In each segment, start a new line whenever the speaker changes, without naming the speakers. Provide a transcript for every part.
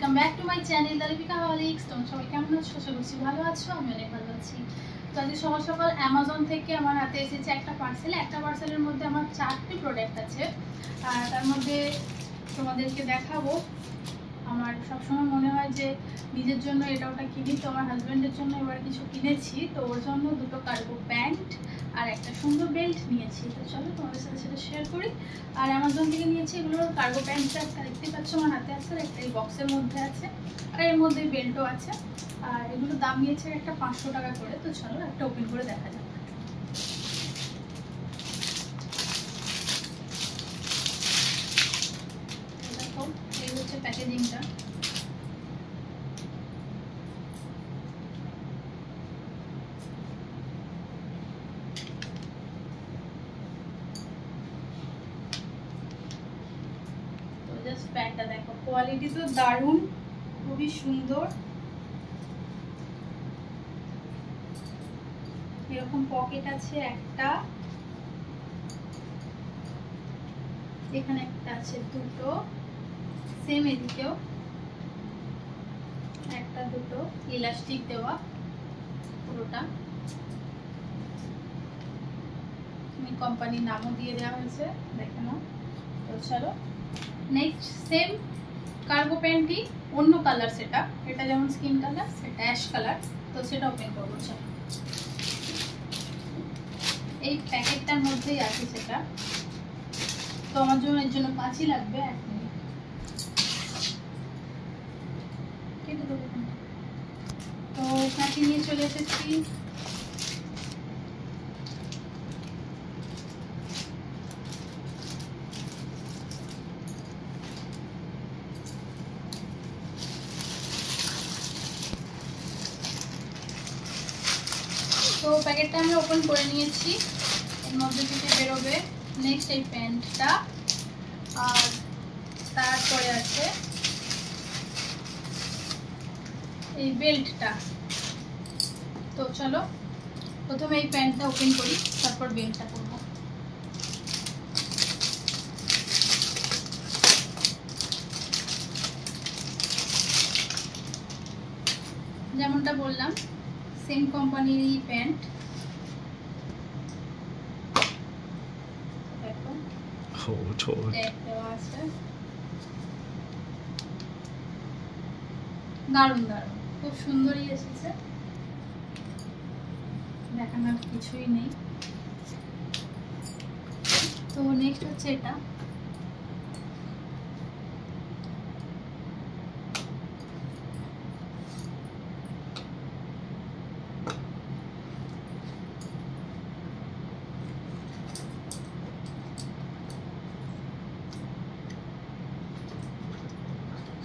Welcome back to my channel Deepikaholics. তোমরা সবাই কেমন আছো? আশা করছি ভালো আছো। আমি অনেক ভালো আছি। তো আজকে সকাল সকাল অ্যামাজন থেকে আমার হাতে এসেছে একটা পার্সেলের মধ্যে আমার 4টি প্রোডাক্ট আছে। আর তার মধ্যে তোমাদেরকে দেখাবো। আমার সবসময় মনে হয় যে নিজের জন্য এটা ওটা কিনি, তো আমার হাজব্যান্ডের জন্য এবার কিছু কিনেছি। তো ওর জন্য দুটো কার্গো প্যান্ট আর একটা সুন্দর বেল্ট নিয়েছি। তো চলো তোমাদের সাথে সেটা শেয়ার করি। আর অ্যামাজন থেকে নিয়েছি এগুলোর কার্গো প্যান্টটা একটা দেখতে পাচ্ছ আমার হাতে আছে, একটা এই বক্সের মধ্যে আছে, আর এর মধ্যে বেল্টও আছে। আর এগুলোর দাম নিয়েছে একটা 500 টাকা করে। তো চলো একটা ওপেন করে দেখা যাক। দেখো এই হচ্ছে প্যাকেজিংটা। প্যান্টটা দেখো, কোয়ালিটি তো দারুণ, খুবই সুন্দর। এরকম পকেট আছে একটা, এখানে একটা আছে, দুটো সেম, এদিকেও একটা, দুটো ইলাস্টিক দেওয়া পুরোটা। কোম্পানির নামও দিয়ে দেওয়া হয়েছে, দেখে নাও। তো চলো নেক্সট সেম কার্গো প্যান্টটি, অন্য কালার সেটা, এটা যেমন স্কিন কালার সেটা অ্যাশ কালার। তো সেটা ওপেন করবো। চলো এই প্যাকেটটার মধ্যেই আছে সেটা। তো আমার জন্য এর জন্য কাঁচি লাগবে, 1 মিনিট কেটে দেবো। তো কাঁচি নিয়ে চলে এসেছি। তো প্যাকেটটা আমি ওপেন করে নিয়েছি। এর মধ্যে থেকে বেরোবে নেক্সট এই প্যান্টটা, আর তারপরে আছে এই বেল্টটা। তো চলো প্রথমে এই প্যান্টটা ওপেন করি, তারপর বেল্টটা করবো। যেমনটা বললাম সেম কোম্পানির প্যান্ট। দেখো ট্যাগ দেওয়া আছে, দারুণ দারুণ, খুব সুন্দরই এসেছে, দেখানোর কিছুই নেই। তো নেক্সট হচ্ছে এটা।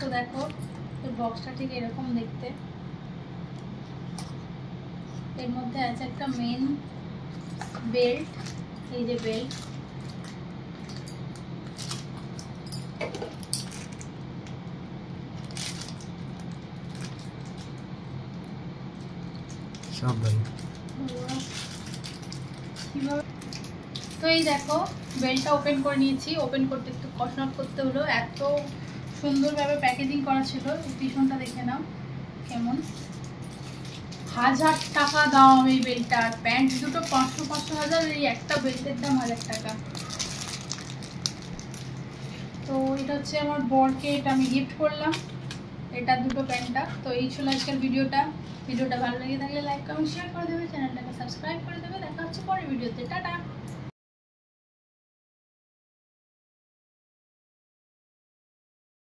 তো দেখো এই বক্সটা ঠিক এরকম দেখতে। এর মধ্যে আছে একটা মেন বেল্ট, এই যে বেল্ট,
সাবধান।
তো এই দেখো বেল্টটা ওপেন করে নিয়েছি। ওপেন করতে একটু কষ্ট করতে হলো, এত সুন্দরভাবে প্যাকেজিং করা ছিল। পিছনটা দেখে নাও কেমন। 1000 টাকা দাম এই বেল্টটার। প্যান্ট দুটো 500 500 এই একটা বেল্টের দাম 1000 টাকা। তো এটা হচ্ছে আমার বরকে, এটা আমি গিফট করলাম, এটা দুটো প্যান্টটা। তো এই ছিল আজকের ভিডিওটা ভালো লেগে থাকলে লাইক কমেন্ট শেয়ার করে দেবে, চ্যানেলটাকে সাবস্ক্রাইব করে দেবে। দেখা হচ্ছে পরের ভিডিওতে। টাটা।